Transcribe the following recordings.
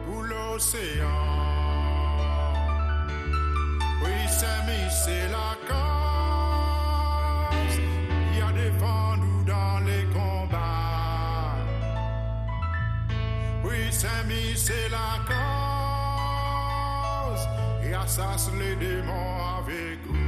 pour l'océan. Oui, c'est la cause. Il y a des fendous dans les combats. Oui, c'est la cause. Et assassine les démons avec vous.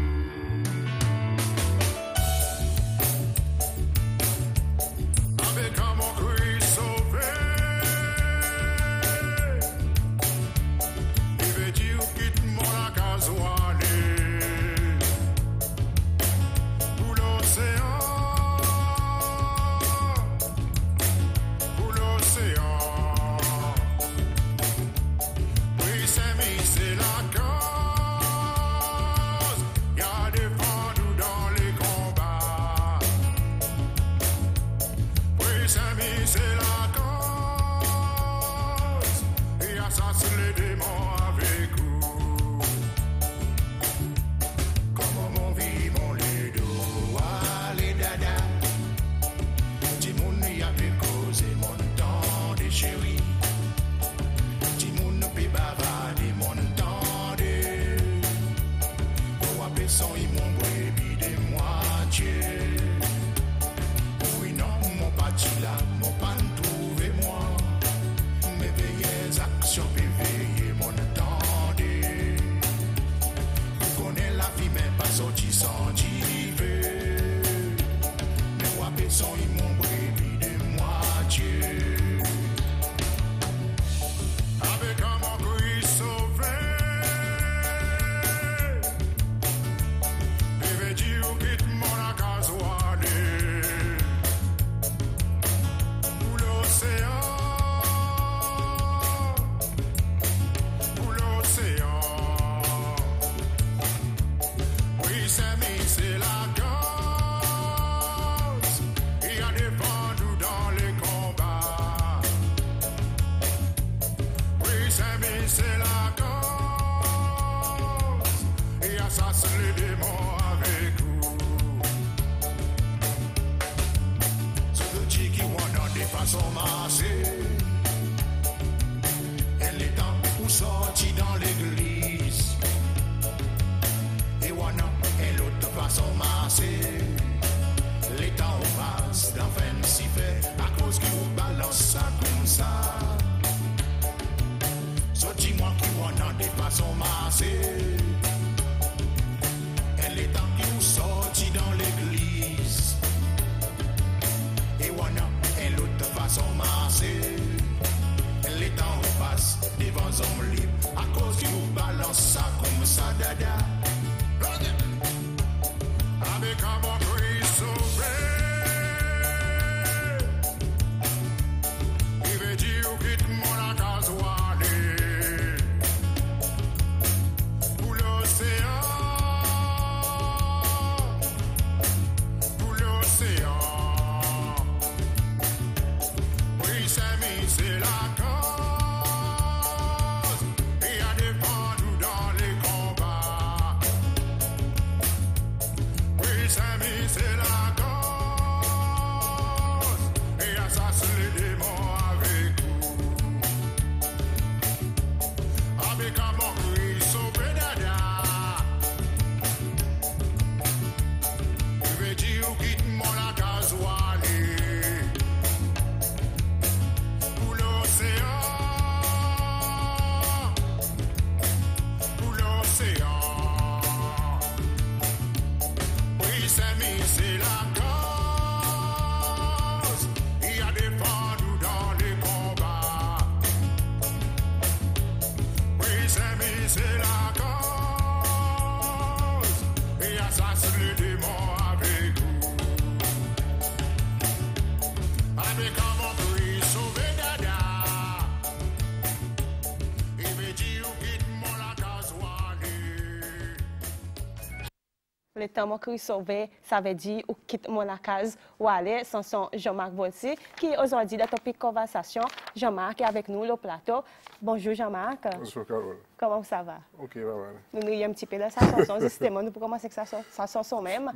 Le temps que sauver, ça veut dire ou quitte mon la case ou aller sans son Jean-Marc Volsi, qui aujourd'hui dans topic conversation. Jean-Marc est avec nous au plateau. Bonjour Jean-Marc. Bonjour Carole. Comment ça va? Ok, va mal. Nous rions un petit peu de sa chanson, justement, nous pour commencer avec sa chanson même.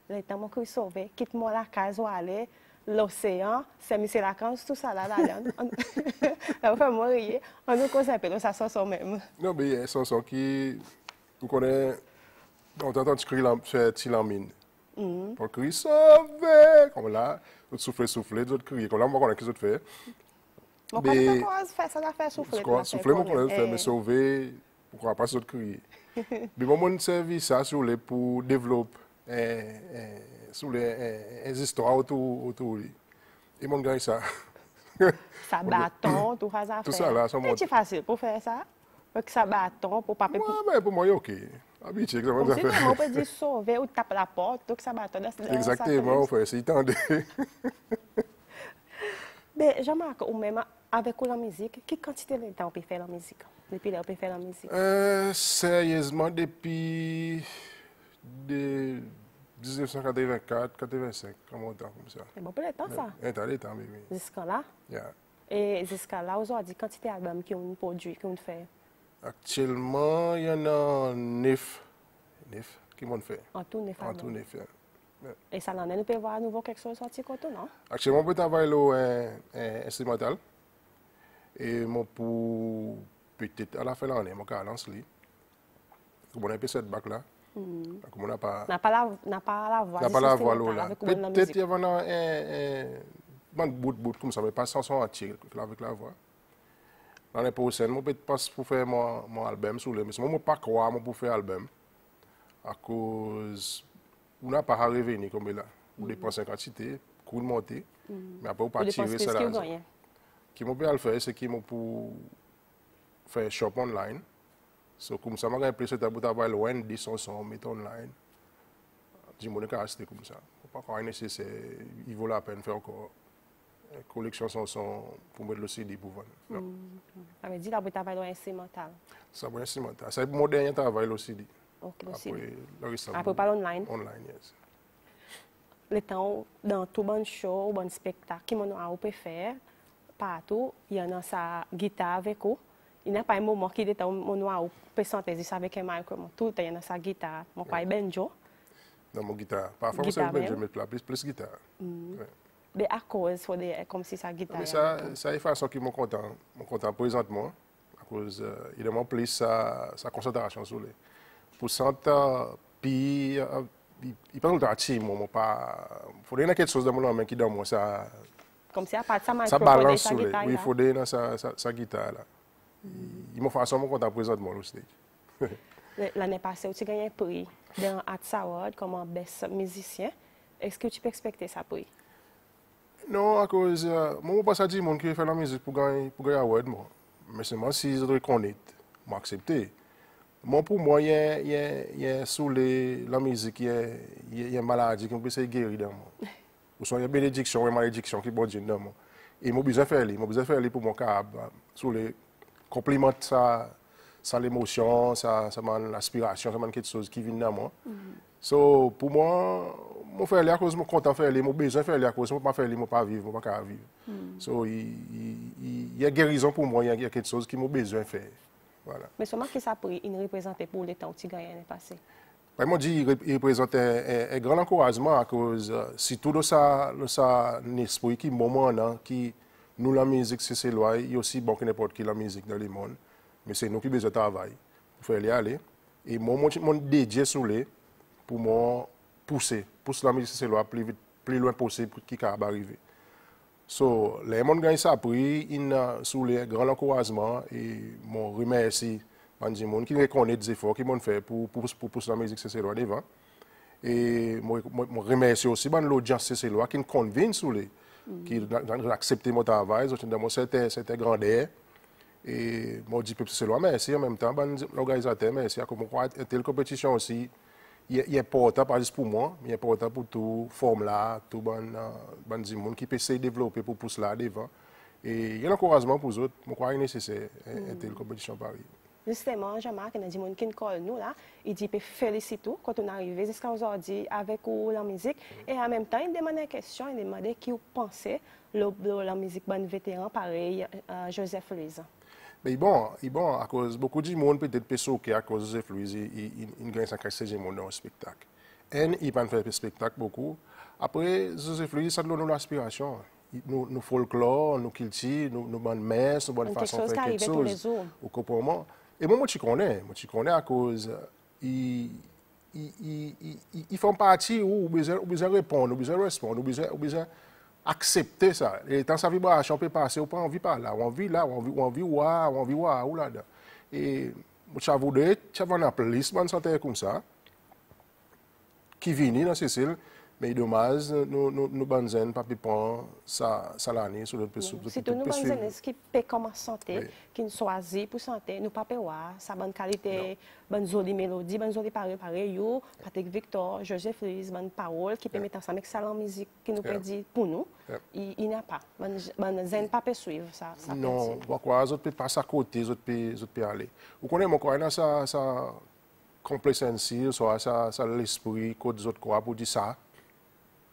Le temps que sauver, quitte moi la case ou aller l'océan, c'est la canne, tout ça là, là. On fait mourir. On nous conseille un peu, ça sent ça même. Non, mais il y a une chanson qui, on connaît, on t'entend tu cries, faire Tilamine. On crie sauvé, comme là, l'autre souffler, l'autre crier, comme là, on connaît ce que l'autre fait. Mon connaît pas faire ça, la faire souffler. Souffler, on connaît le faire, mais sauver, pourquoi pas l'autre crier. Mais moi, je servi ça sur les pour développer sur les histoires autour. Et mon gars, ça. Ça bâton, tout ça, ça Tout ça là, ça monte. C'est facile pour faire ça. Parce que ça bâton, pour pas... Ouais, mais pour moi, c'est OK. Habitué, exactement. Si on peut dire sauver ou taper la porte, donc ça bâton. Exactement, on fait essayer d'entendre. Mais Jean-Marc, ou même avec la musique, quelle quantité de temps on peut faire la musique? Depuis là, on peut faire la musique? Sérieusement, depuis 1984, 85, comme on dit comme ça. C'est bon pour le temps, ça? Un temps, oui. Jusqu'à là? Yeah. Et jusqu'à là, aujourd'hui, quantité d'albums qui ont produit, qui ont fait? Actuellement, il y en a 9 qui m'ont fait. En tout, 9 En albums? tout, 9. Et ça, nous pouvons voir à nouveau quelque chose sorti comme tout, non? Actuellement, on peut travailler instrumental. Et moi, pour peut-être à la fin de l'année, je vais lancer. Comme on a un peu cette bac là. Comme on n'a pas. N'a pas la voix. N'a pas la voix là. Peut-être Peut-être qu'il y a un bout comme ça, mais pas sans son entier avec la voix. L'année prochaine, je peut-être pas pour faire mon album sur le. Mais moi, je ne peux pas croire pour faire un album. À cause. On n'a pas à revenir comme là. On dépense en quantité, coût de monter. Mais après, on ne peut pas tirer ça là. Ce que je peux faire, c'est que je peux faire un shop online. So, comme ça, je vais plus de travail loin de son mettre online. Je vais acheter comme ça. Pas quand nécessaire, il vaut la peine de faire encore une collection pour mettre le CD pour vendre. Ça veut dire que vous travaillez instrumental. Ça va instrumental. C'est mon dernier travail le CD. Okay, Après, pas online? Online, yes. Le temps, dans tout bon show, bon spectacle, qui on peut faire, partout, il y en a sa guitare avec vous. Il n'y a pas un moment qui est on peut sentir ça avec un micro. Tout le temps, il y en a sa guitare. Mon quoi, banjo. Dans mon guitare. Parfois, c'est le banjo, mais plus guitare. Mais à cause, comme si sa guitare. Mais ça est façon qui m'a content présentement. À cause, il demande plus sa concentration sur les. Pour sentir, puis, il parle de la team, moi, pas. Il faut donner quelque chose de mon main qui donne moi ça. Comme si à part ça, ça balance sur les. Oui, il faut donner sa guitare là. Il m'a fait ça, mon content présentement aussi. L'année passée, tu as gagné un prix dans Arts Award comme best musicien. Est-ce que tu peux expecter ça prix? Non, à cause, moi, je pense à dire qui fait la musique pour gagner award, moi. Mais seulement si je reconnais, je accepte. Moi, pour moi, il y a sous la musique, il y a une maladie qui peut se guérir dans moi. Ou soit il y a une bénédiction, une malédiction qui est bonne dans moi. Et je besoin de faire pour mon cas, sous les compliments, ça l'émotion, ça l'aspiration, ça quelque chose qui vient dans moi. So, pour moi, je fais à cause je suis content de faire, je besoin de faire à cause je ne peux pas faire, je ne peux pas vivre, je ne peux pas vivre. So, il y a guérison pour moi, il y a quelque chose qui m'a besoin de faire. Voilà. Mais seulement que ça pourrait représenter pour le temps où tu gagnes l'année passée? Moi, je dis qu'il représente un grand encouragement à cause, si tout un esprit qui moment, qui nous la musique, c'est loin, il y a aussi bon que n'importe qui la musique dans le monde, mais c'est nous qui besoin de travail pour faire y aller. Et moi, je dédié sur les pour moi pousser la musique, c'est loin plus loin possible pour qu'il arrive. So, les gens gagnent ça prix, ils sous les grands encouragements et je remercie les gens qui reconnaissent les efforts qu'ils ont fait pour pousser la musique c'est loin devant. Et je remercie aussi l'audience c'est loin qui me convainc sur les qui acceptent mon travail, c'était grandeur. Et je dis c'est loin merci en même temps l'organisateur merci à comme une telle compétition aussi. Il est important, pas juste pour moi, mais il est important pour tout forme là, tout les gens qui peut se développer pour pousser là devant. Et il y a un encouragement pour les autres, je crois que c'est nécessaire une telle compétition Paris. Justement, Jean-Marc, il y a des gens qui nous là, il dit qu'il félicite quand on arrive jusqu'à aujourd'hui avec la musique. Et en même temps, il demande une question, il demande qui vous pensez la musique bonne vétéran pareil Joseph Louise. Mais bon, à cause beaucoup de monde peut-être peut à cause de Joseph Louise, il gagne 5 6 monde dans le spectacle. Et il pas faire spectacle beaucoup Après, Joseph Louis, ça donne l'aspiration. Nous folklore, nous culture, nous bonnes messes, nous bonnes façons de faire quelque chose. Au comportement. Et moi, je connais à cause, ils font partie où on besoin répondre, on besoin répondre, on besoin accepter ça. Et dans sa vibration, on peut passer, on peut envie par là, on envie là, on envie ou là-dedans. Et je voudrais, tu vas en police, man santé comme ça, qui viennent dans Cécile. Mais dommage, nous banzen pas prendre ça l'année sur le pessoa. Si nous banzen qui peut comme santé, qui nous choisit pour santé, nous pas voir ça bonne qualité, bonne jolie mélodie, bonne jolie pareil yo, Patrick Victor, Joseph Louis, bonne parole qui peut mettre ensemble excellente musique qui nous peut dire pour nous. Il n'y a pas. Banzen pas peut suivre ça. Non, pourquoi les autres peut passer à côté, les autres peut aller. Vous connaissez mon corps ça complacency, ça l'esprit que les autres croient pour dire ça.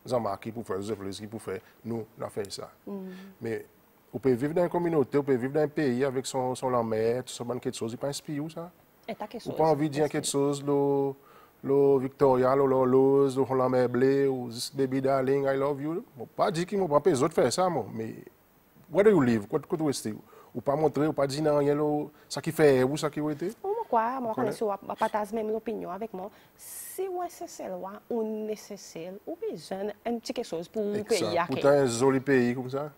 Jean-Marc qui pour faire, Joseph Louis qui pour faire, nous, on a fait ça. Mais on peut vivre dans une communauté, on peut vivre dans un pays avec son langue, tout ça, quelque chose, il pas inspiré ou ça? On pas envie de dire quelque chose, le Victoria, le Lose, le Holland Blé, ou Baby Darling, I love you. On pas dire qu'ils m'ont pas les autres faire ça, mais where do you live? What do you stay? Ou pas montrer, ou pas dire non, il y a ça qui fait, ou ça qui a été? Moi, je partage même l'opinion avec moi. Si on est nécessaire, ou nécessaire, ou besoin un petit quelque chose pour le pays. Pourtant, un joli pays comme ça.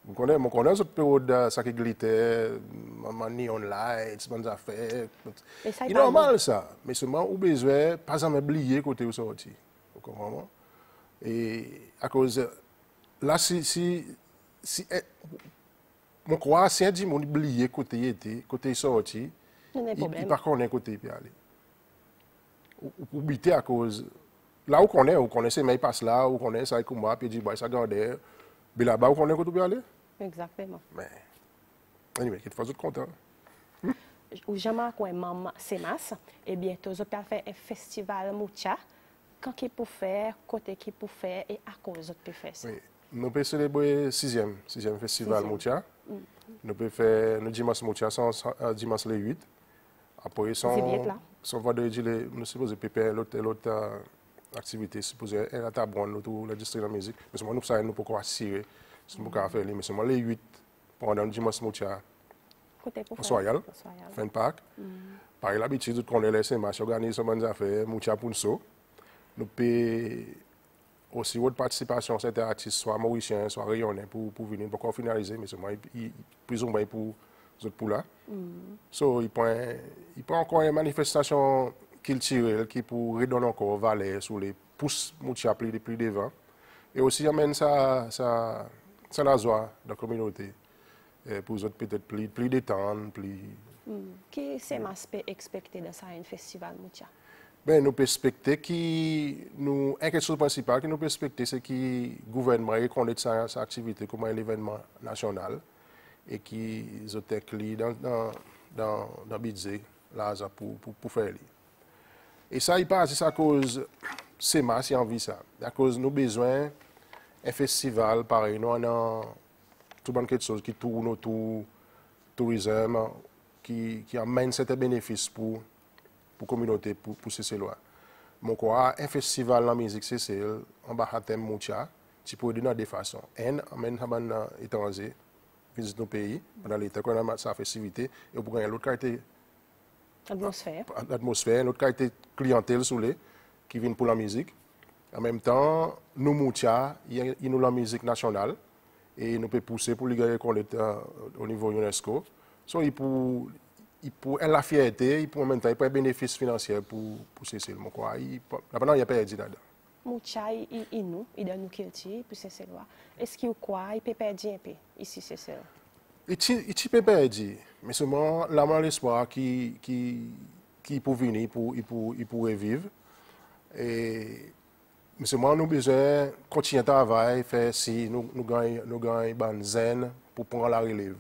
Vous connaissez cette période, ça qui glitter, neon lights, bonnes affaires. C'est normal ça. Mais seulement, on besoin, pas jamais oublier côté où sorti. Vous comprenez? Et à cause, là, mon croix, si on dit, on oublie côté sorti, il ne pas connaître côté puis aller. Ou biter à cause là où on connaît ces mails passe là où on connaît ça comme moi puis dit bah ça garder mais là-bas où on connaît côté puis aller. Exactement. Mais anyway, qu'il faut être content. Ou jamais quoi maman c'est masse et bientôt je peux faire un festival Moucha quand qui pour faire côté qui pour faire et à cause de peut faire ça. Oui, nous peut célébrer 6e festival Moucha. Nous peut faire le dimanche Moucha dimanche le 8. Après, son vendredi, nous supposons préparer l'autre activité, supposé elle a tabouane, le district de la musique. Mais seulement nous savons, nous pouvons assurer, nous pouvons faire mais seulement les 8, pendant le dimanche Moucha, en Soyal, fin de Pâques. Par l'habitude, nous connaissons les SMH, organisent des affaires, Moucha pour nous. Nous pouvons aussi votre participation, c'est un artiste, soit mauricien, soit rayonnais, pour venir, pour finaliser, mais seulement, ils ont pour là. So, il prend encore une manifestation culturelle qui pour redonner encore valeur sur les pouces Moucha plus devant. Et aussi amène ça la joie de la communauté. Pour les autres peut-être plus détendre, plus... Qui c'est l'aspect expecté de ça, un festival Moucha? Ben, nous pouvons expecter quelque chose de principal que nous pouvons expecter, c'est que le gouvernement reconnaît sa activité comme un événement national. Et qui ont clés dans le budget pour faire. Et ça, il passe à cause c'est masse et envie ça. À cause nous besoin un festival pareil, nous avons tout quelque chose qui tourne autour du tourisme, qui amène certains bénéfices pour la communauté, pour ces lois. Mon quoi, un festival de la musique c'est en bas à thème Moucha, tu peux dire de deux façons. Un, amène à étranger. Visite nos pays, pendant l'été, quand on a sa festivité, et pour gagner l'autre qualité atmosphère, l'autre qualité clientèle sous les, qui viennent pour la musique. En même temps, nous, Moucha, il nous la musique nationale, et nous pouvons pousser pour les gagner au niveau UNESCO. So, il pour la fierté, il pour en même temps, il pour un bénéfice financier pour Cécile. Là-bas, il n'y a pas perdu là-dedans. Moucha, il nous culture pour Cécile. Est-ce qu'il il peut perdre un peu ici, Cécile? Il peut perdre, mais seulement là, l'espoir qui peut venir, il pourrait vivre. Et mais seulement nous besoin continuer à travailler, faire si nous gagnons une zen pour prendre la relève.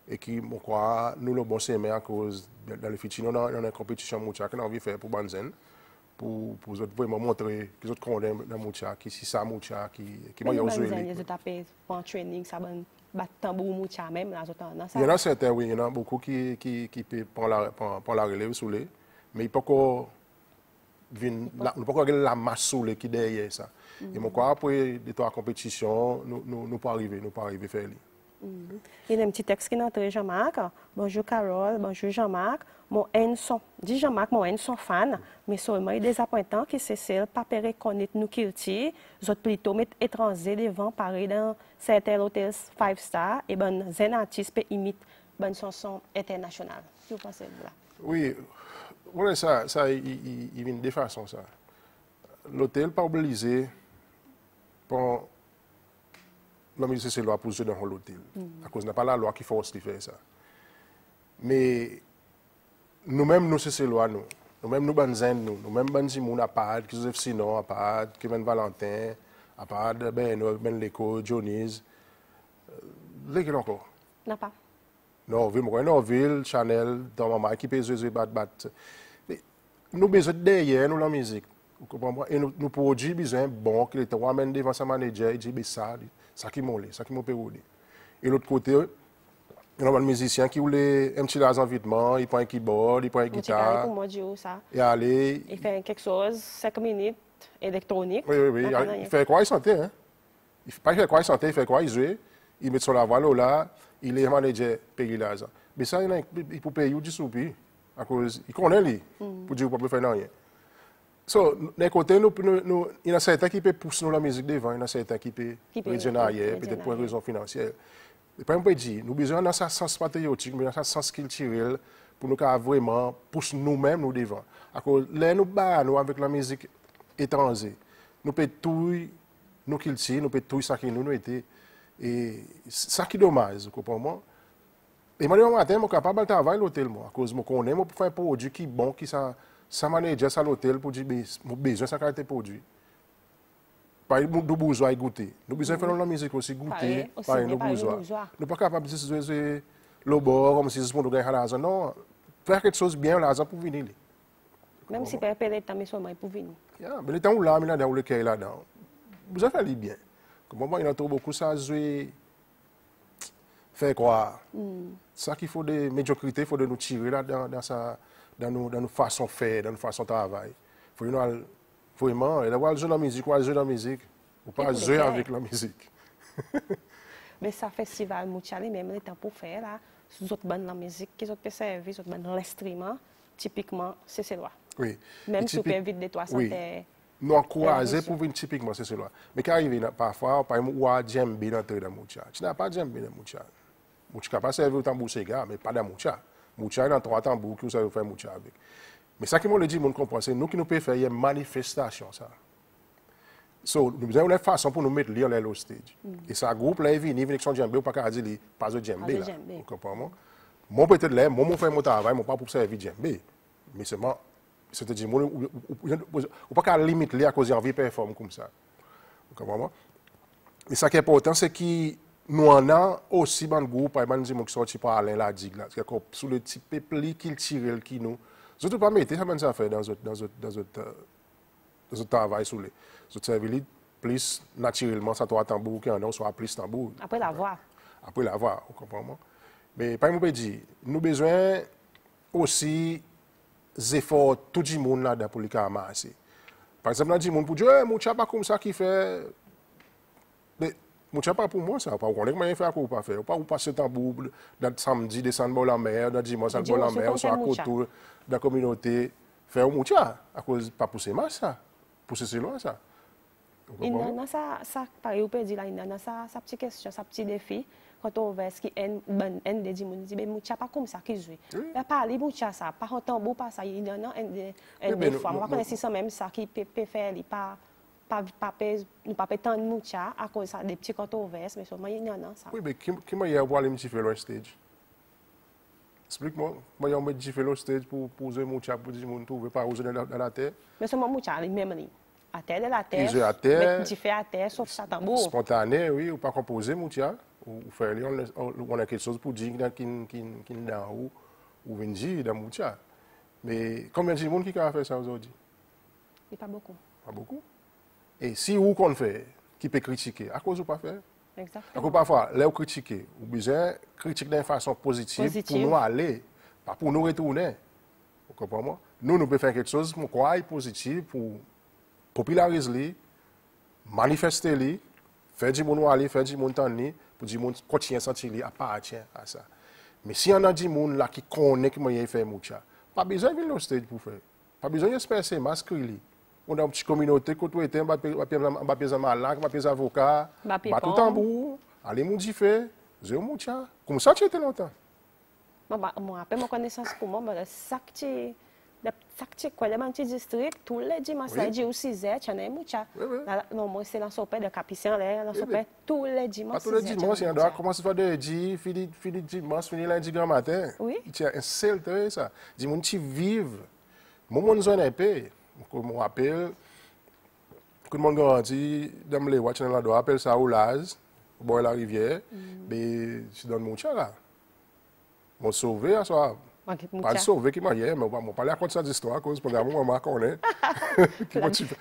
Et qui, nous le bon semer à cause dans le futur, nous avons une compétition Moucha que nous avons fait pour Banzen. Pour vraiment montrer que les autres condamnent dans Moucha, qui c'est ça Moucha, qui m'a joué. Les autres appellent pour un training, ça va battre tambour Moucha même. Il y en a certains, oui, il y en a beaucoup qui peuvent prendre la relève sous les, mais il ne peut nous pas regarder la masse qui est derrière ça. Et mon quoi après de trois compétitions, nous pas arriver à faire lui. Il y a un petit texte qui est entré Jean-Marc. Bonjour Carole, bonjour Jean-Marc. Dit Jean-Marc, moi, sont fan, mais seulement il est désappointant que Cécile pas reconnaître nous qui les autres plutôt mettre étrangers devant pareil dans certains hôtels 5 stars et ben un artiste peut imiter bonne chanson internationale. Qu'est-ce que vous pensez de là? Oui, voilà ça il vient de façon ça. L'hôtel pas obligé pour la musique c'est loi pour jouer dans l'hôtel. À cause n'a pas la loi qui force de faire ça. Mais nous-mêmes, nous, c'est loi, nous. Nous-mêmes, nous, nous-mêmes, nous, Simon, à part, Joseph Sinon, à part, Kevin Valentin, à part, Ben Leco, Johnny's. Lesquels encore? Non, pas. Norville, Chanel, dans ma qui peut jouer, battre. Nous besoin derrière, nous, la musique. Vous comprenez? Et nous produisons besoin bon, que les trois mènent devant sa manager, il dit, ça qui m'a ça qui m'a payé. Et l'autre côté, il y a un musicien qui voulait un petit laser en videment, il prend un keyboard, il prend une guitare. Et allez. Il fait quelque chose, 5 minutes, électronique. Oui. Il fait quoi, il sentait, hein? Il fait pas faire quoi, il sentait, il fait quoi, il joue. Il met sur la voile là, il est manager, paye l'argent. Mais ça, il peut payer du soupi. À cause, il connaît lui, pour dire qu'il ne peut pas faire rien. So, d'un côté, il y a certains qui peuvent pousser la musique devant, il y a certains qui peuvent régénérer arrière, peut-être pour une raison financière. Et par exemple, nous avons besoin dans ce sens patriotique, dans ce sens culturel, pour nous vraiment pousser nous-mêmes nous devant. À cause, là, nous avec la musique étrangère, nous pouvons tout, nous cultiver, nous pouvons tout ça qui nous était. Et ça qui est dommage, vous comprenez? Et moi, le matin, je suis capable de travailler à l'hôtel, à cause je connais, je peux faire un produit qui est bon, qui ça manager à l'hôtel pour dire, j'ai besoin de ça qualité de produit. Pas nous bourgeois goûter. Nous besoin faire la musique aussi goûter, pas nous bourgeois. Nous pas capable de jouer le bord comme si nous gagner l'argent. Non, faire quelque chose bien l'argent pour venir. Même si pas payer temps mais seulement pour venir. Mais le temps où là, il y a dans le cœur là-dedans. Vous avez fait bien. Comme il y a trop beaucoup ça jouer faire quoi. Ça qu'il faut de médiocrité, il faut de nous tirer là dans nos façons de faire, dans nos façons de travailler. Faut vraiment, il faut jouer dans la musique, ou pas jouer avec la musique. Mais ça festival Mouchali, même le temps pour faire là, les autres bandes la musique, qui autres services, les autres bandes l'instrument, typiquement, c'est loi. Oui. Même si tu vite de toi, ça fait. Nous encourager pour venir typiquement, c'est loi. Mais quand il arrive parfois, par exemple, ou à djembé dans le Moucha. Tu n'as pas djembé dans Moucha. Moucha n'a pas servi au tambour Sega, mais pas dans Moucha. Moucha, il y a 3 tambours qui vous savez faire Moucha avec. Mais ça qui m'a dit, mon comprend, c'est nous qui nous pouvons faire une manifestation. Ça. So, nous avons une façon pour nous mettre là au stage. Et ça groupe là, il vient avec son djembé, ou pas qu'à dire, pas de djembé là. Vous comprenez? Moi, peut-être là, moi, je fais mon travail, je ne pas pour servir djembé. Mais seulement, c'est-à-dire, ou pas qu'à limite là à cause d'envie de performer comme ça. Vous comprenez? Et ça qui est important, c'est que nous en avons aussi dans le groupe, par exemple, qui sortent par Alain Ladig, c'est sous le type peuple qui tire, qui nous. Je ne peux pas mettre ça faire dans notre travail sur les services plus naturellement, ça doit tambour qui en a, soit plus tambour. Après la voix. Après la voix, vous comprenez? Mais par exemple, nous avons besoin aussi des efforts tout le monde là pour les ramasser. Par exemple, nous avons dit, pour dire, Moucha pas comme ça qui fait. Mais Moucha pas pour moi, ça. Pas qu'on est faire ou pas faire. Pas ou passer tambour dans samedi, descendre la mer, dans dimanche, dans la mer, soit à côté de la communauté. Faire un Moucha. À cause pas pousser mal ça. Pousser c'est loin ça. Il y a ça, pareil, on peut dire là, il y a ça petite question, ça petit défi. Quand on voit ce qui est un des gens qui dit, mais Moucha pas comme ça qui joue. Là, parler Moucha ça, pas un tambour, pas ça. Il y a un des fois. Moi, je connais ça même ça qui peut faire, nous pas tant de Moucha à cause des petits controverses, mais seulement il y en a ça. Oui, mais qui m'a dit à voir les petits faire le stage? Explique-moi, moi, on met des faire le stage pour jouer Moucha, pour dire, on ne trouve pas jouer dans la terre. Mais seulement Moucha, même à terre de la terre. Ils jouent à terre. Tu fais à terre, sauf ça tambour. Spontané, oui, ou pas composer Moucha. Ou faire, on a quelque chose pour dire qui est dans haut, ou venir dans Moucha. Mais combien de monde qui a fait ça aujourd'hui? Il n'y a pas beaucoup. Pas beaucoup. Et si vous qu'on fait, qui peut critiquer, à cause de pas faire? Exactement. À cause parfois, là, vous critiquez, vous besoin critiquer d'une façon positive pour nous aller, pas pour nous retourner. Vous comprenez? nous pouvons faire quelque chose pour quoi positif, pour populariser, manifester, faire du monde aller, faire du monde tendre, pour du monde continuer à sentir qu'il appartient à ça. Mais si on a du monde là qui connaît comment il fait moucha, pas besoin de venir au stage pour faire. Pas besoin d'espérer ces masques. On a une petite communauté, quand on était, on a besoin de malak, on a besoin d'avocat, on a tout tambour, allez modifier, j'ai un moucha. Comme ça, tu étais longtemps. Moi, après, ma connaissance pour moi, ça quoi, les petits districts, tous les dimanches, lundi ou 6 heures, tu en as un moucha. Non, moi, c'est dans le sopé de Capicien, dans le sopé, tous les dimanches. Tous les dimanches, il y a un doigt, commence à faire de fini dimanche, fini lundi grand matin. Oui. Il y a un seul temps, ça. Dis, mon petit vive. Moi, mon zone est payé. Je me rappelle, tout le monde grandit, dans les watch, on appelle ça Oulaz, au bord de la rivière. Mais je donne mon chat là. Mon sauvé à soi. Pas le sauvé qui m'a dit, mais on va pas aller raconter cette histoire à cause de mon maman connaît.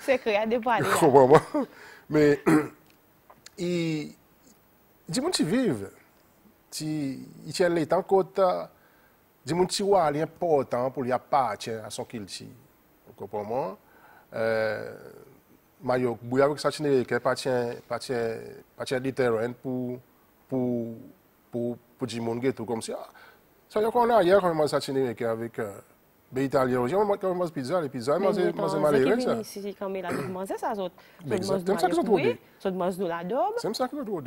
C'est créé de parler. Mais dis-moi tu vives. Il tient les temps côté. Dis-moi tu vois l'important pour lui appartenir à son culture. Vous comprenez? Mayo, bouillir avec ça, tu n'es pas des terrains pour du monde tout comme ça. Ça y est qu'on a hier quand même ça tu n'es avec des Italiens. J'ai quand même pizza, les pizzas, moi c'est malheureux ça. Si quand même la manger ça autres. Exactement ça que ça trouve. Ça mange de la dobe. C'est ça que ça trouve.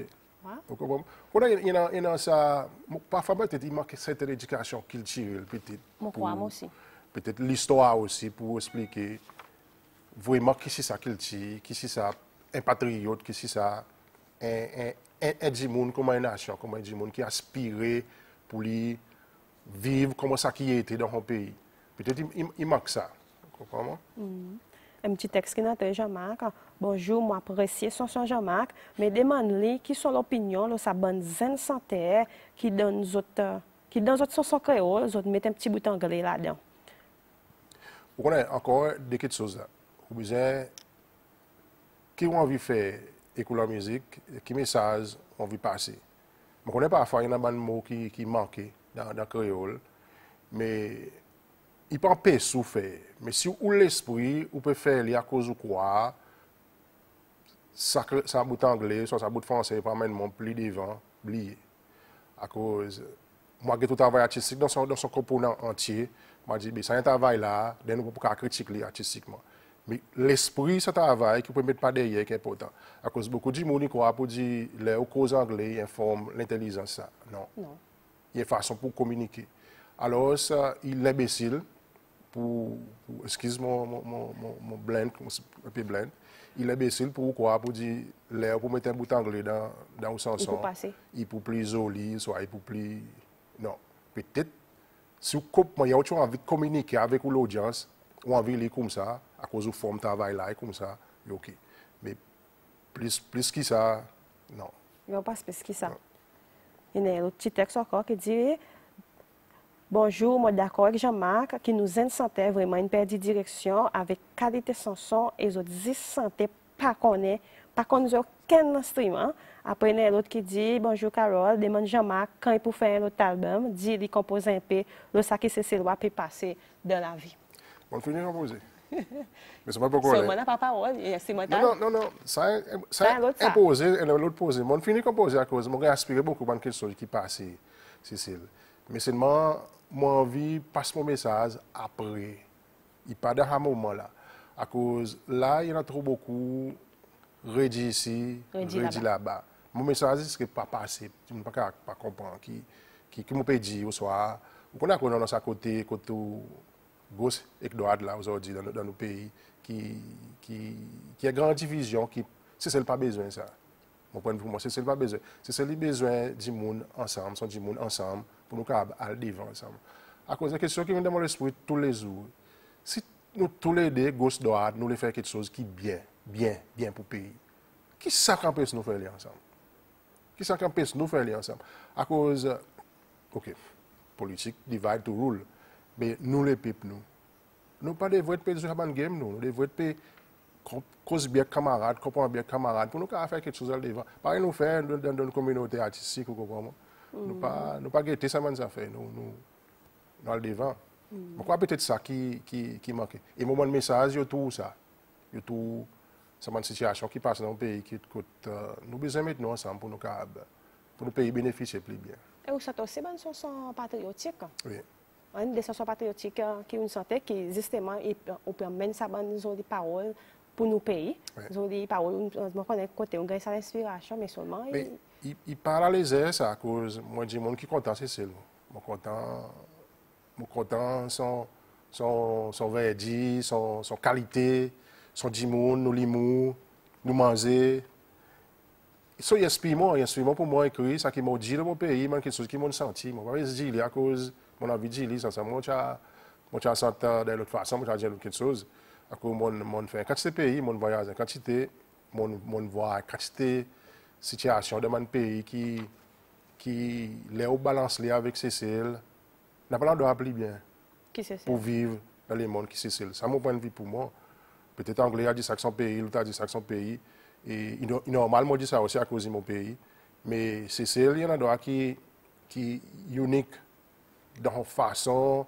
Vous comprenez? Quand il y a ça parfois peut-être il manque cette éducation culturelle peut-être. Moi aussi. Peut-être l'histoire aussi pour expliquer vraiment qui c'est ça culture, qui c'est ça un patriote, qui c'est ça un du monde comme une nation, comme un du monde qui aspire pour lui vivre comme ça qui était dans son pays. Peut-être il manque ça. Vous comprenez? Un petit texte qui note Jean-Marc. Bonjour, moi apprécié son Jean-Marc, mais demande-lui qui sont l'opinion de sa bonne zen santé qui donne autres son créole, autres mettent un petit bout anglais là-dedans. Vous connaissez encore des petites choses là. Vous besoin qui ont envie de faire écouter la musique, qui message ont envie de passer. Je connais parfois il y a des mots qui manquent dans le créole, mais il peut pas souffrir. Mais si vous l'esprit, vous pouvez faire à cause de quoi, ça bout anglais, ça bout français, pas même plus devant, oublié. À cause, moi j'ai tout travail artistique dans son component entier. Moi je dis, c'est un travail là, nous ne pouvons pas critiquer artistiquement. Mais l'esprit, ce travail, qui ne peut mettre pas derrière, qui est important. À cause beaucoup de gens qui croient pour dire, les causes anglais informent l'intelligence. Non. Il y a une façon pour communiquer. Alors, ça, il est imbécile excuse-moi mon blend, un peu blend. Il est imbécile pour quoi? Pour dire, pour mettre un bout anglais dans le sens. Il peut plus joli, soit il peut plus. Non. Peut-être, si vous avez envie de communiquer avec l'audience, ou envie de lire comme ça, à cause du forme de travail là, comme ça, ok. Mais plus que ça, non. Il n'y a pas plus que ça. Il y a un petit texte encore qui dit bonjour, moi d'accord avec Jean-Marc, qui nous insentait vraiment une perte de direction avec qualité sans son et les autres 10 santé pas connaît aucun instrument. Après, il y a l'autre qui dit bonjour Carole, demande Jean-Marc quand il peut faire un autre album, dit il compose un peu, le sac et ses lois peut passer dans la vie. On finit de composer. Mais c'est pas pourquoi. C'est moi n'a pas parole, c'est moi. Non. Ça imposé et l'autre posé. On finit de composer à cause, j'ai aspiré beaucoup de quelque chose qui passe, Cécile. Mais seulement, moi envie passe mon message après. Il pas dans un moment là. À cause là, il y en a trop beaucoup redit ici, redit là-bas. Mon message c'est pas passé. Tu ne peux pas comprendre qui me peut dire au soir. Vous connaissez qu'on a dans sa côté gauche et droite là aujourd'hui dans nos pays qui a grande division qui c'est celle pas besoin ça. Mon point de vue moi c'est celle pas besoin. C'est celle besoin du monde ensemble, sont du monde ensemble pour nous aller devant ensemble. À cause de question qui vient dans mon esprit tous les jours. Si nous tous les deux gauche droite nous les faire quelque chose qui bien pour le pays. Qui ça qu'empêche nous faire aller ensemble? Qui ça qu'empêche nous faire aller ensemble? À cause OK, politique divide to rule. Mais nous les peuples nous pas devons être sur la game nous devons être cause bien camarades, comprendre bien camarades pour nous faire quelque chose à devant. Pas nous faire dans une communauté artistique ou comment. Nous pas guetter ça man ça fait nous à devant. Je crois peut-être ça qui manque. Et moment de message, il y a tout ça. Il y a tout, c'est une situation qui passe dans le pays qui coûte. Nous besoin mettre nous ensemble pour nous pays bénéficier plus bien. Et vous sentez aussi une chanson patriotique? Oui. Une des chansons patriotiques qui nous sentait qui justement on permet ça des paroles pour nos pays. Ils ont des paroles, on connaît côté on gagne ça l'inspiration mais seulement il parle à l'aise ça à cause moi dis monde qui content c'est celle. Mon content son verdi, son qualité, son dimoun, nous l'imou, nous manger. Ça y inspire pour moi écrire ça qui m'a dit de mon pays, quelque chose qui m'a senti. Moi pas dire à cause mon envie de dire ça moi tu senti de l'autre façon, moi dire quelque chose à cause mon fait quantité pays, mon voyage en quantité, mon voir quantité situation de mon pays qui les au balance les avec Cécile. N'a pas droit plus bien. Pour vivre dans le monde qui Cécile. Ça mon point de vue pour moi. Peut-être anglais a dit ça que son pays, l'autre a dit ça que son pays. Et normalement dit ça aussi à cause de mon pays. Mais Cécile, il y en a droit qui unique dans la façon,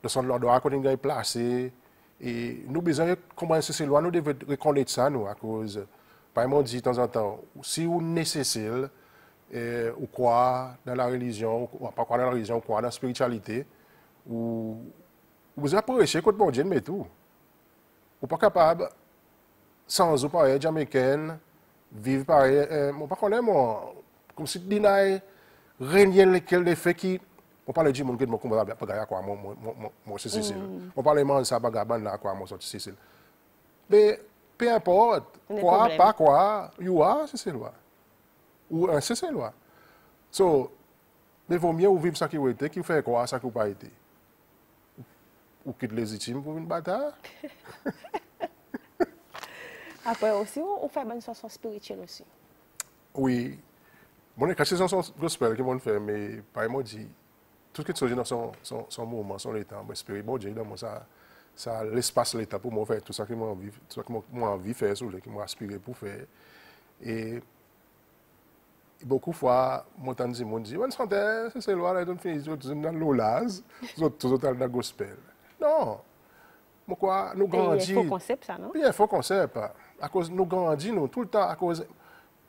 de son droit qu'on est placé. Et nous besoin comment Cécile, nous devons reconnaître ça nous à cause. Par exemple, on dit de temps en temps, si on est Cécile, ou quoi dans la religion, ou pas quoi dans la religion, ou quoi dans la spiritualité, ou vous appréciez contre mon Dieu, mais tout. Ou pas capable, sans ou pareil, jamaïcaine, vivre pareil, on pas connaît moi, comme si dinaï, régner lesquels les faits qui, on parle du monde que mon combat pas gagner quoi, moi c'est Cécile. On parle de ça bagaban là quoi, moi c'est Cécile. Mais peu importe, quoi, pas quoi, you are Cécile. Ou un Cécile. So, mais vaut mieux vivre ça qui a été, qui fait quoi, ça qui n'a pas été. Ou quitte légitime pour une bataille. Après aussi, on fait une chanson spirituelle aussi. Oui. Bon, quand c'est une chanson gospel que je fais, mais par exemple, dit, tout ce qui est dans son moment, son état, j'espère, bon Dieu, dans ça l'espace l'état pour moi faire tout ça que moi envie de faire, qui m'a aspiré pour faire. Et beaucoup de fois, moi, je dis, on sentait, c'est loin, là, on finit dans l'olaz, tout dans le gospel. Non. Pourquoi nous grandissons. Il y a un faux concept, ça, non? Il y a un faux concept. À cause nous grandissons tout le temps. À cause,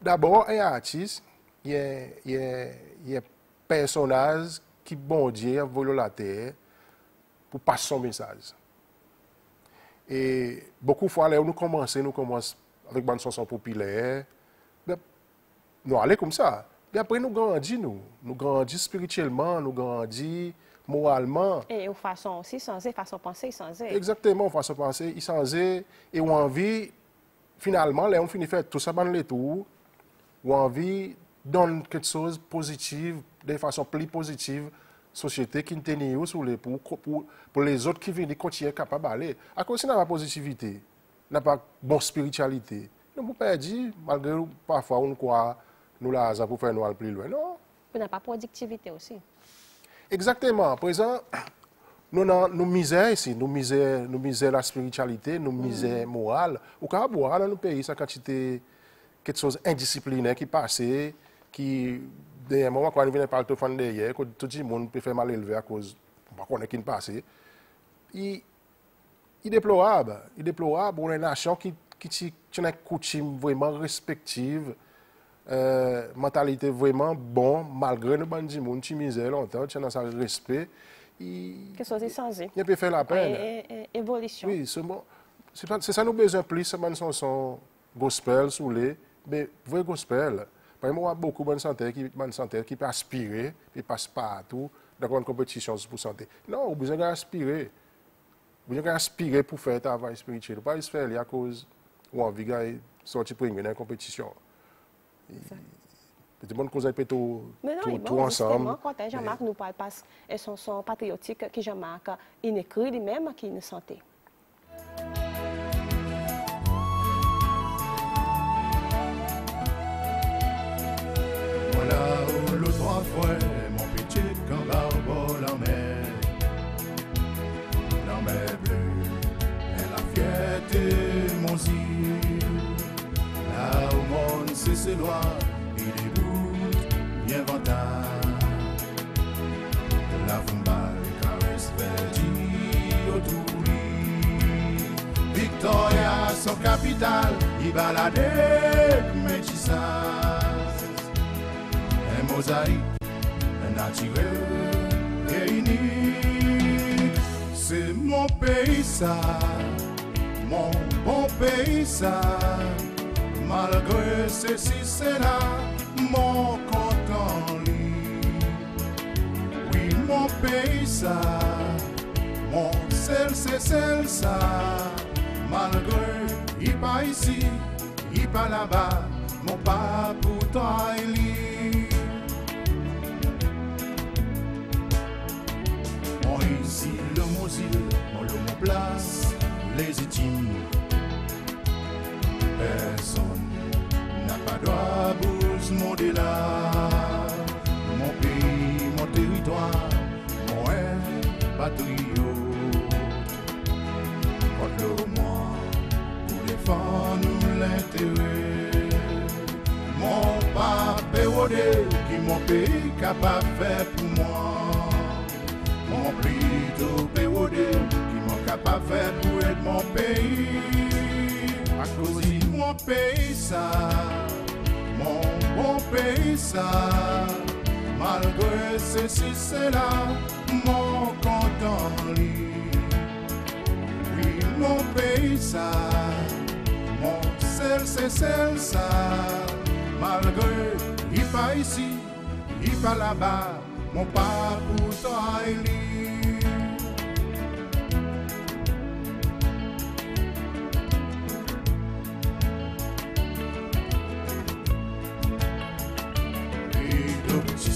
d'abord, un artiste, il y a un personnage qui, bon Dieu, a volé la terre pour passer son message. Et beaucoup de fois, là, nous commençons avec une chanson populaire. Nous allons comme ça. Et après, nous grandissons. Nous grandissons spirituellement, nous grandissons moralement. Et de façon aussi sensée, façon penser sensée. Exactement, façon penser sensée. Et on a envie, finalement, là, on finit de faire tout ça dans les tours. On a envie de donner quelque chose de positif, de façon plus positive, société qui nous sur les pour les autres qui viennent continuer capable d'aller. À cause de la positivité, n'a pas bonne spiritualité. Nous ne pouvons pas dire, malgré parfois on croit nous là pour faire nous aller plus loin. Non. Vous n'avez pas de productivité aussi. Exactement. Par exemple, nous misère ici, nous misère la spiritualité, nous misère morale. Au cas où, dans nos pays, ça quantité quelque chose d'indiscipliné qui passe, qui, d'un moment, quand on vient par le téléphone derrière, que tout le monde peut faire mal élevé à cause de ce qui passe, il est déplorable. Il est déplorable. On est une nation qui a une coutume vraiment respective. Mentalité vraiment bon, malgré le bandit monde qui misère longtemps, tu as ça respect. Quelque chose de sensé. Il peut faire la peine. Évolution. Oui, c'est ça nous besoin plus, c'est une chanson gospel sous les, mais vrai gospel. Par exemple, il y a beaucoup de santé qui peut aspirer, qui passe partout dans une compétition pour santé. Non, vous besoin d'aspirer. Vous besoin d'aspirer pour faire un travail spirituel. Pas se faire à cause où on vit sortir pour une compétition. C'est bon qu'on ait tout ensemble. Quand Jean-Marc nous parle de son patriotique, que Jean-Marc il écrit lui-même qui nous sentait. Voilà où le trois fois mon petit kangaroo la mer. La mer bleue et la fierté mon île. Là où mon c'est loin, il est beau, bien ventard. La fumba caresse verdi. son capitale, il baladait métissage. Un mosaïque, un naturel et unique. C'est mon pays ça, mon bon pays ça. Malgré ceci, c'est là, mon content lit. Oui, mon pays ça, mon sel, c'est celle ça. Malgré, il pas ici, il pas là-bas, mon pas pourtant il lit. Mon ici, le mozile, mon place, légitime. Personne n'a pas droit bouge mon délà. Mon pays, mon territoire, mon patriote. Contre moi, pour défendre l'intérêt. Mon pape érodé, qui mon pays capable de faire pour moi. Mon plutôt érodé, qui mon capable de faire pour être mon pays. À cause de mon pays ça, mon bon pays ça, malgré ceci c'est là, mon content lit. Oui, mon pays ça, mon sel c'est celle ça, malgré il pas ici, il pas là-bas, mon pas pourtant il lit.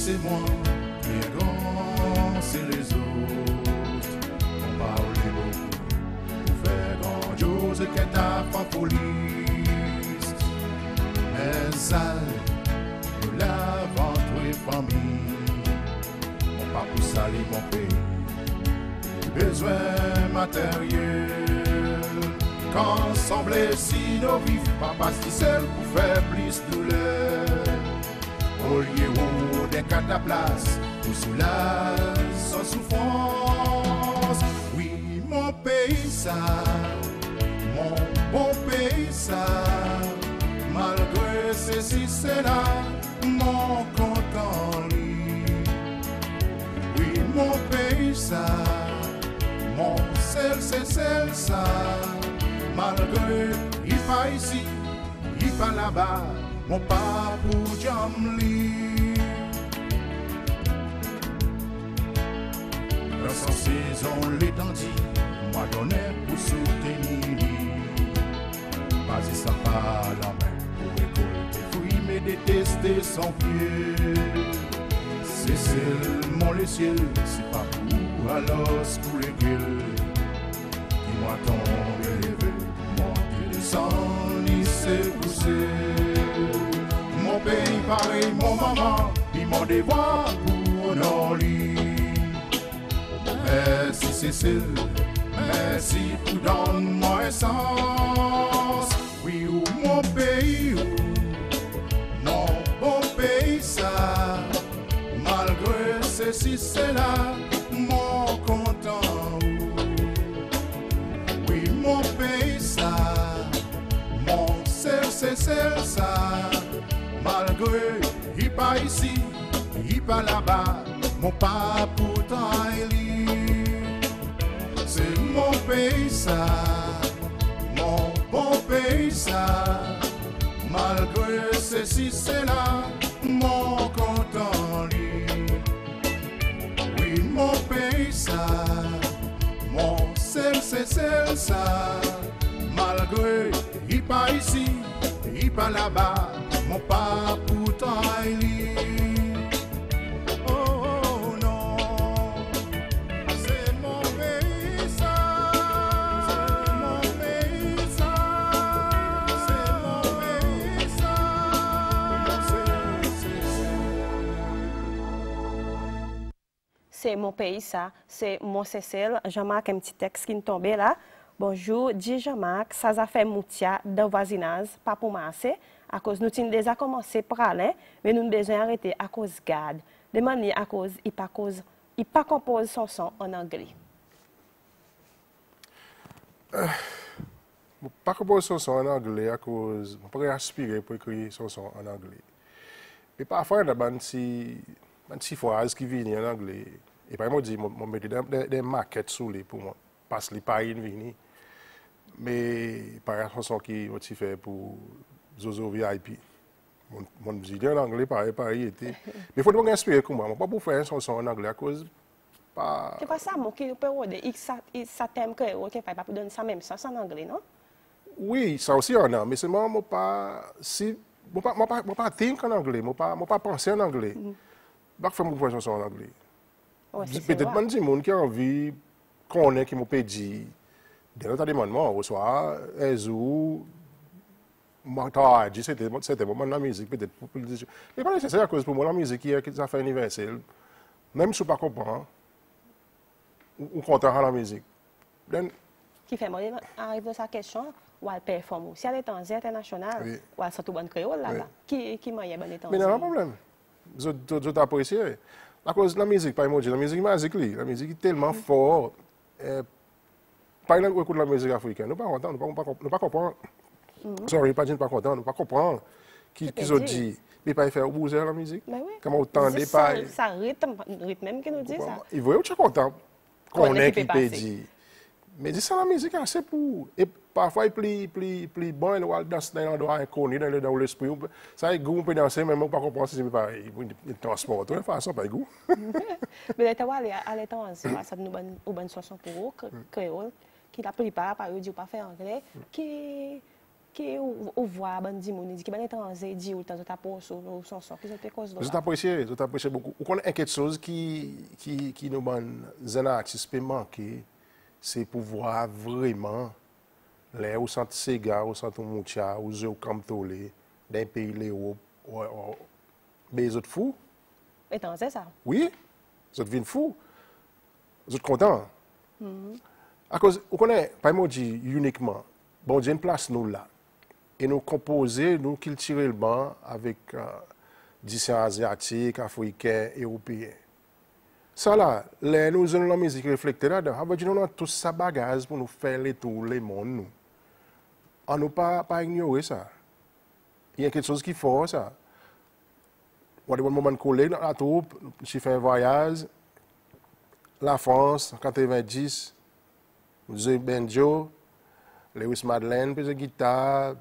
C'est moi qui est grand, c'est les autres. On parle beaucoup pour faire grandiose qu'est ta folie. Mais sale, nous l'avons trouvé famille. On pas pour salir mon pays. Besoin matériel. Quand semblait si nos vifs, pas seul pour faire plus douleur. Au lieu où des cataplasmes pour soulager sans souffrance. Oui, mon pays ça, mon bon pays ça, malgré ceci c'est là, mon content lit. Oui, mon pays ça, mon sel c'est celle ça, malgré il pas ici, il pas là-bas. Mon pas pour Jamli. Dans sa saison l'étendue, moi donné pour soutenir. Vas-y ça pas la main pour récolter fruits mais détester son pied. C'est seulement le ciel, c'est pas pour alors pour les gueules. Dis-moi ton rêve, monter descendre, ni c'est pousser. Mon pays pareil, mon maman, puis mon devoir pour honorer. Merci Cécile, merci pour donner moi essence. Oui, ou mon pays, non, bon pays ça. Malgré ceci, c'est là, mon content. Oui, mon pays ça, mon sel, c'est celle ça. Malgré, il pas ici, il pas là-bas, mon pas pourtant il lit. C'est mon pays ça, mon bon pays ça. Malgré ceci c'est là, mon content lit. Oui, mon pays ça, mon sel c'est celle ça. Malgré, il pas ici, il pas là-bas. Mon pas pourtant il lit. Oh, oh non, c'est mon pays ça, c'est mon pays ça, c'est mon pays ça, c'est mon pays ça, c'est mon Cécile. Jean-Marc, un petit texte qui nous tombait là. Bonjour, dit Jean-Marc, ça a fait moutia de voisinage, pas pour masser. À cause nous avons déjà commencé par aller, mais nous avons besoin d'arrêter à cause garde. De manière à cause, il pas compose son son en anglais. pas composer chanson en anglais à cause, je pas aspirer pour écrire chanson en anglais. Et parfois, il y a des phrases qui viennent en anglais. Et par exemple, je mets des maquettes sous les pour moi, parce que les pas venir. Mais par exemple, chanson qui ont fait pour Zozo VIP. Mon musique en anglais, pareil, était. Mais il faut pas inspirer comme moi. Je ne peux pas faire une chanson en anglais à cause. C'est pas ça, moi, qui peut dire, ça thème créole, qui ne pas donner ça même sens en anglais, non? Oui, ça aussi en a, mais seulement, moi, pas, si, moi, pas think en anglais, moi, pas penser en anglais. Je ne peux pas faire une chanson en anglais. Peut-être que des gens qui ont envie, qu'on ait, qui m'ont dit, dans notre demandement, on reçoit un jour, c'était vraiment la musique, peut-être. Mais pas nécessaire à cause pour moi, la musique qui est ça fait universel. Même si je ne pas comprendre, on content à la musique. Qui fait, moi, arrive à sa question, ou elle performe aussi à l'étranger international, ou elle s'entend bonne créole là-bas. Qui m'a y bon étranger? Mais il n'y a pas de problème. Je t'apprécie. À cause de la musique, pas emoji, la musique magique, la musique est tellement forte. Par exemple, écoute la musique africaine, nous ne pouvons pas comprendre. Sorry, pas dire pas content, nous ne pouvons pas comprendre. Qui ont dit, mais pas faire bouger la musique. Comment autant de pas. Ça rythme même qui nous dit ça. Il veut être content qu'on ait qui peut dire. Mais c'est ça la musique, c'est pour. Et parfois, il plie bon, il va danser dans un endroit inconnu, dans l'esprit. Ça, il goût, on peut danser, mais on ne peut pas comprendre si c'est pareil. Il transporte, de toute façon, pas goût. Mais tu vois, à l'étranger, ça nous donne une bonne chanson pour eux, créole, qui la prépare, par exemple, pas faire anglais, qui on voit bon dimoni qui ben étranger dit ou temps ta pour sur chanson qui sont cause de je t'apprécie beaucoup on connaît quelque chose qui nous bonne un artiste peut manquer c'est pouvoir vraiment les au centre Sega au centre Moutia au Zéo Camtolé d'un pays l'Europe des autres fous étranger ça oui les autres viennent fous les autres contents à cause on connaît pas moi dit uniquement bon Dieu une place nous là et nous composer, nous cultiver le banc avec différents asiatiques, africains, européens. Ça là, nous avons la musique reflétée là-dedans. Nous avons tout ça bagage pour nous faire les tours, les mondes. On ne peut pas ignorer ça. Il y a quelque chose qui faut ça. On a un moment de collègue dans la troupe, j'ai fait un voyage, la France, en 90, Zé Benjo, Lewis Madeleine, puis guitare,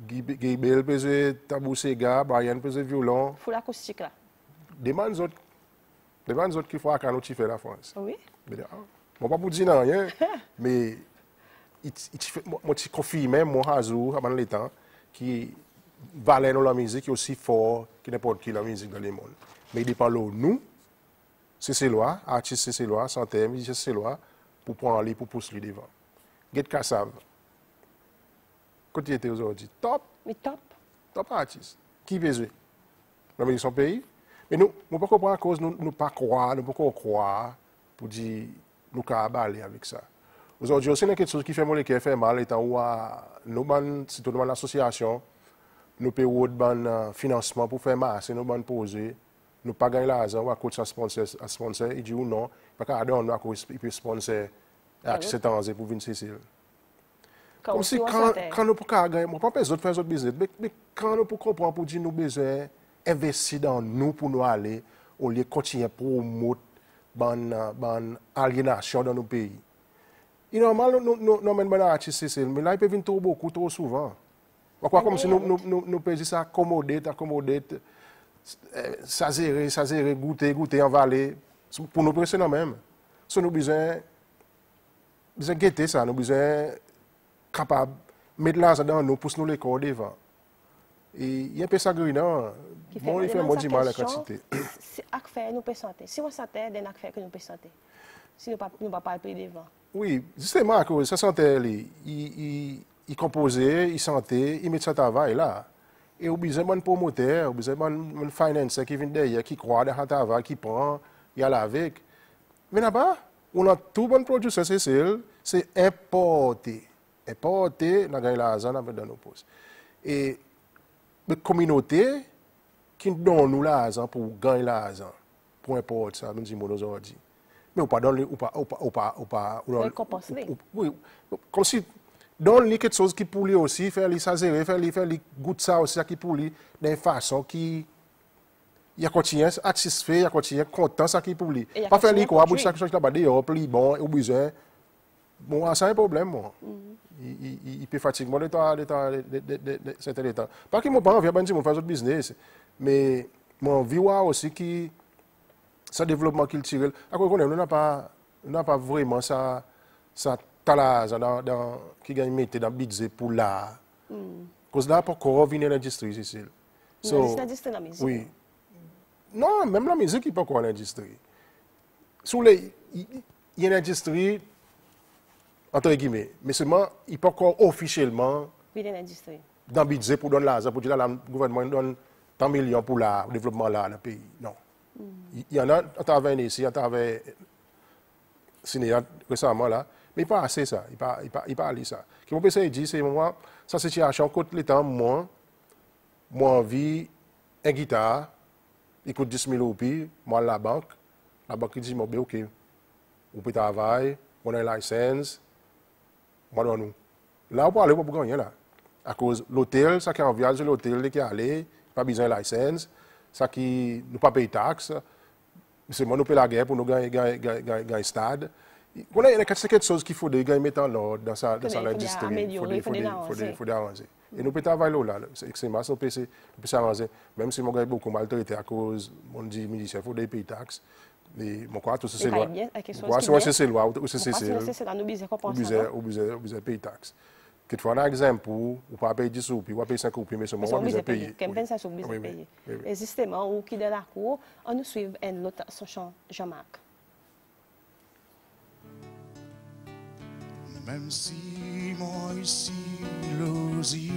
Guy Bell, puis tabou Sega, Brian, puis violon. Full acoustique là. Des gens autres qui font à Cano qui fait la France. Oui. Bon, pas pour dire rien, mais moi, je confie même, moi, Hazou, avant le temps, qui valait dans la musique, qui est aussi fort que n'importe qui la musique dans le monde. Mais il dépend de nous, c'est lois, artistes c'est lois, santé, musiciens c'est lois, pour prendre aller, pour pousser devant. Get Kassav. Quand il était aujourd'hui, top. Mais top. Top artiste. Qui veut jouer? Dans son pays. Mais nous ne pouvons pas comprendre à cause nous ne pas croire, nous ne pouvons pas croire pour dire nous pouvons aller avec ça. Aujourd'hui aussi, il y a quelque chose qui fait mal, qui fait mal, étant où nous, si tout le monde l'association, nous payons un financement pour faire masse, nous avons posé, nous ne pas gagner l'argent, ou à cause de sponsor, il dit ou non, parce qu'il peut sponsor l'artiste étranger pour venir Cécile. Comme si quand nous pouvons gagner, on ne peut pas faire d'autres business, mais quand nous pouvons comprendre pour dire nous besoin investir dans nous pour nous aller, au lieu de continuer à promouvoir une aliénation dans nos pays. Et normalement, nous avons des artistes, mais là, ils peuvent venir trop souvent. Pourquoi comme si nous peuvent ça accommoder, ça gérer, goûter, en valer, pour nous presser même. So, nous avons besoin de guetter ça, nous avons besoin capable de mettre l'argent dans nous pour nous les corps devant. Et il y a un peu ça grinant. Bon, il fait moins mal la quantité. C'est à faire nous peut santé. Si on santé, c'est à faire que nous peut santé. Si nous ne pas pas payer devant. Oui, justement à cause ça santé il composait, il santé, il met ça travail là. Et au besoin de promoteur, au besoin de finance qui vient derrière, qui croit dans le travail, qui prend, il y a avec. Mais là-bas, on a tout bon produit, c'est importé. Importé, on a gagné l'argent dans nos postes. Et la communauté qui donne nous l'argent pour gagner l'argent, pour importer ça, nous disons aujourd'hui. Mais on pas donne, oui, comme si donne-lui quelque chose qui pour lui aussi, faire lui s'azérer, faire lui goûter ça aussi, qui pour lui, d'une façon qui. Il a continué satisfait, il a continué content, ça qui pour lui. Pas faire lui quoi, bout de ça, chose là-bas, dehors, plus bon, au besoin. Bon, ça, un problème, moi. Il peut fatiguer, moi, certains états. Pas que mon parent vient dire, mon faire autre business, mais mon vie aussi qui. Ça développement culturel. À quoi on n'a pas vraiment ça talage qui gagne mettre dans le budget pour l'art. Parce que là, pour qu'on revienne dans l'industrie, c'est ça. L'industrie de la musique. Oui. Non, même la musique, il n'est pas encore en industrie. Il y a une industrie, entre guillemets, mais seulement, il n'est pas encore officiellement dans le budget pour donner l'argent, pour dire que le gouvernement donne tant de millions pour le développement là, dans le pays. Non. Il y en a à travers ici, à travers Cinéa récemment là, mais il pas assez ça, il pas allé ça. Ce que je peux dire, c'est moi, sa situation, côté l'état, moi envie une guitare, il coûte 10 000 roupies, moi à la banque dit, moi, ok, vous pouvez travailler, on a une licence, moi donne nous. Là, on peut aller pour gagner là. À cause de l'hôtel, ça qui est en voyage, l'hôtel qui est allé, pas besoin de licence. Ça qui nous pas payer taxes, c'est moi nous payer la guerre pour nous gagner stade. Il y a quelque chose qu'il faut mettre en ordre dans sa industrie. Il faut arranger. Et nous pouvons travailler là, c'est extrêmement, nous pouvons s'arranger. Même si mon gars est beaucoup maltraité à cause, on dit, il faut payer taxes. Mais mon quoi, tout ça c'est loi. C'est loi, ou c'est payer taxes. Quelquefois, on a un exemple pour ne pas payer 10 roupies, ou payer 5 roupies, mais seulement on va payer. Comme 25 sont obligés de payer. Et justement, ou qui de la cour, on nous suit un autre son chant, Jean-Marc. Même si moi ici l'osile,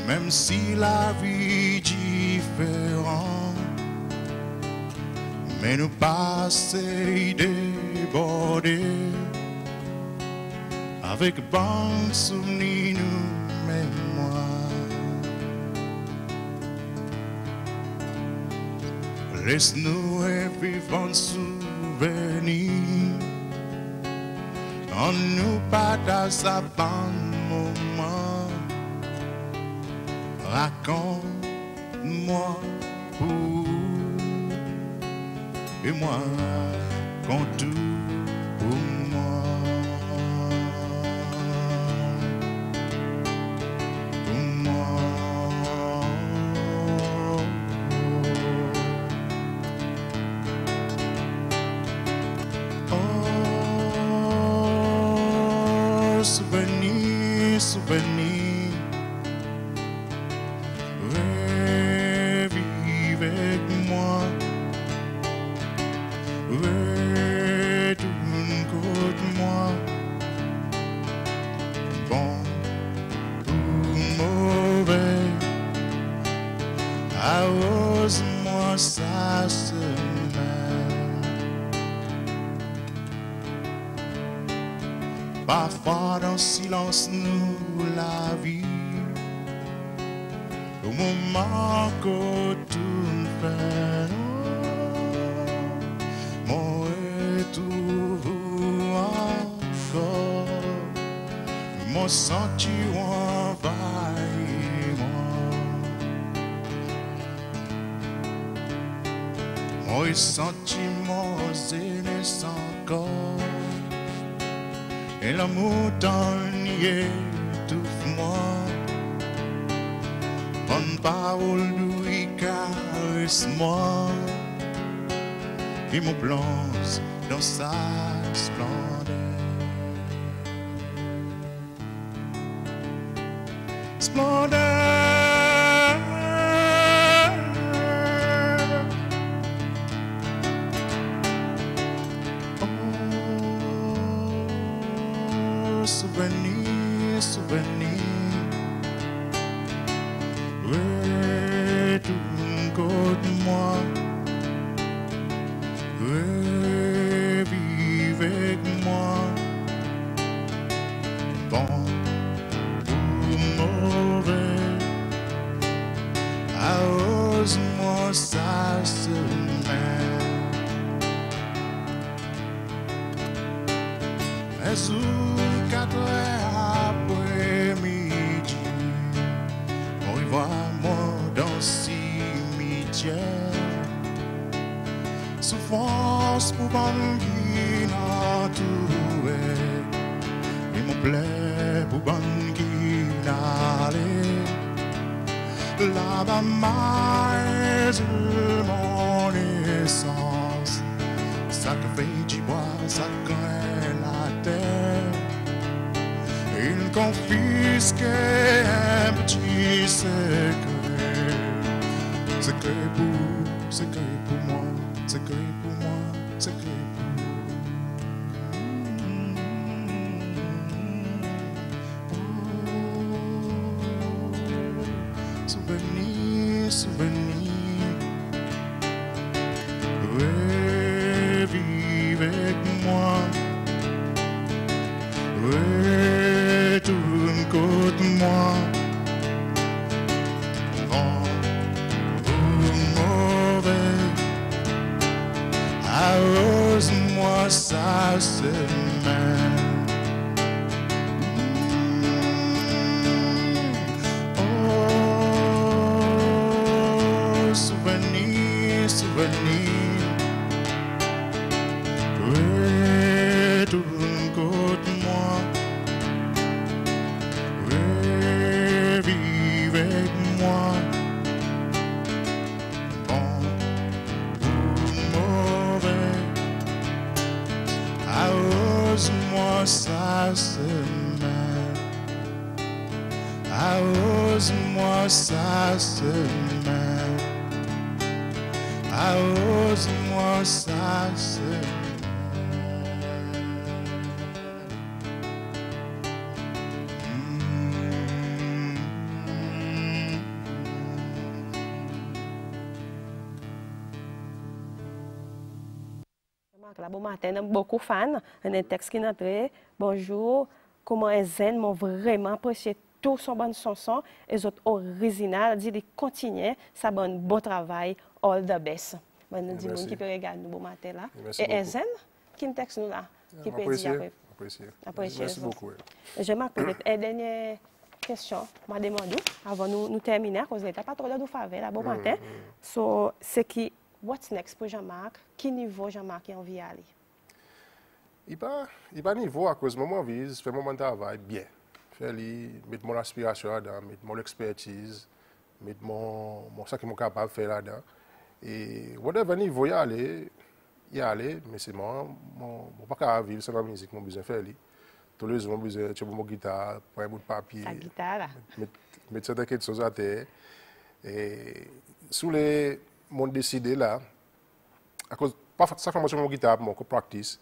même si la vie différente, mais nous passer débordés. Avec bon souvenir, nous mémoire. Laisse-nous vivre un souvenir. On nous partage à bon moment. Raconte-moi pour et moi compte tout pour moi. Souvenir, revive avec moi, retourne contre moi, bon ou mauvais, arrose-moi sa semaine. Parfois dans le silence nous la vie, au moment qu'on tourne vers mon retour encore, mon sentiment envahit moi, mon sentiment zénès encore. Et l'amour dernier étouffe-moi. Bonne parole lui caresse-moi. Et me plonge dans sa splendeur. Splendeur. Souvenir, souvenir, retourne contre moi, revive avec moi, bon ou mauvais, arrose-moi sa semaine. Azul après-midi, on y voit moi dans le cimetière. Souffrance pour ban qui n'a tout et mon plaît pour ban qui n'a là-bas mon essence, ça que fait du bois, ça craint la terre. Il confisque un petit secret, secret pour moi, secret pour moi, secret pour souvenir, souvenir, revive avec moi, retourne contre moi, bon ou mauvais, arrose-moi sa semaine. Souvenir, souvenir, retourne contre moi, revive avec moi, bon ou mauvais, arrose-moi sa semaine, arrose-moi sa semaine. Arrose-moi sa semaine. La bon matin, beaucoup de fans. Un texte qui est entré. Bonjour, comment est Zen m'ont vraiment apprécié tout son bon chanson et les autres originales. Dit de continuer ça bon travail. All the best. Bon, nous disons qui peut regarder nous bon matin là. Et Zen, qui nous texte nous là, qui peut dire après. Apprécié. Merci beaucoup. Je marque peut-être une dernière question. Je demande avant nous terminer à cause de pas trop de faveur là bon matin. So c'est qui what's next pour Jean-Marc? Qui niveau Jean-Marc a envie d'aller? Il pas niveau à cause de mon envie, faire mon travail bien. Faire mettre mon aspiration là-dedans, mettre mon expertise, mettre mon ça que je suis capable de faire là-dedans. Et whatever niveau y aller, mais c'est moi, pas capable vivre sans la musique, mon besoin de faire. Tous les jours, mon besoin de mon guitare, prendre un bout de papier, sa guitare là. Mettre certaines choses à terre. Et sous les mon décidé là, à cause pas ça fait moi sur mon guitare, mon practice,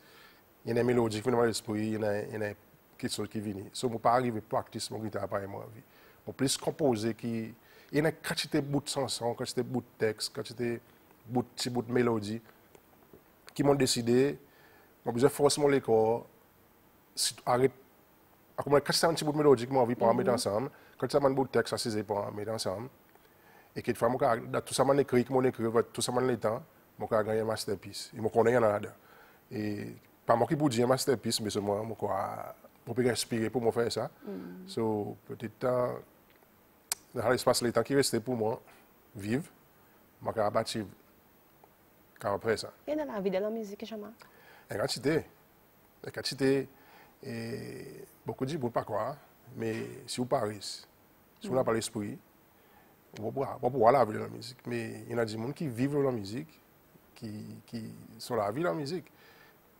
il y a des mélodies qui viennent dans l'esprit, il y a quelque chose qui vient. So moi pas arriver practice mon guitare par moi vie. Mon plus composer qui il y a une quantité de bouts de chansons, quantité de bouts de texte, quantité de bout de mélodie qui m'ont décidé, moi besoin forcément les corps, arrête, comme quand c'est un petit bout de mélodie qui m'a envie pour mettre ensemble, quand c'est un bout de texte, ça c'est pour mettre ensemble, et que tout ça m'a écrit, tout ça m'a le temps, moi j'ai gagné un masterpiece, et moi connais là-dedans. Et pas moi qui peux dire un masterpiece, mais c'est moi pour inspirer pour moi faire ça. So peut-être dans l'espace le temps qui restait pour moi vivre, je vais bâtir après ça. Et dans la vie de la musique, Jean-Marc? La quantité, et beaucoup disent, pas quoi, mais si vous parlez, si vous n'avez pas l'esprit, vous ne pouvez pas la vie de la musique. Mais il y a des gens qui vivent la musique, qui sont la vie de la musique,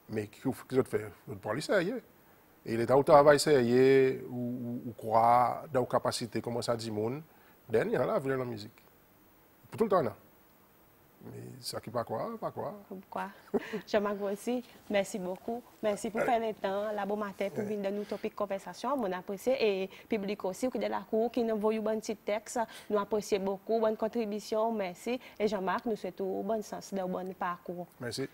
mais qui ont fait, vous pouvez l'essayer. Et les temps où travail sérieux ou croire dans la capacité, comment ça dit, il y a la vie de la musique. Pour tout le temps, là. Mais ça qui pas quoi. Pourquoi? Jean-Marc aussi, merci beaucoup. Merci pour faire le temps, la bon matin, pour venir dans nos topics de conversation. On apprécie et public aussi, qui est de la cour, qui nous envoie un petit texte. Nous apprécions beaucoup, bonne contribution, merci. Et Jean-Marc, nous souhaitons bon sens, de bon parcours. Merci.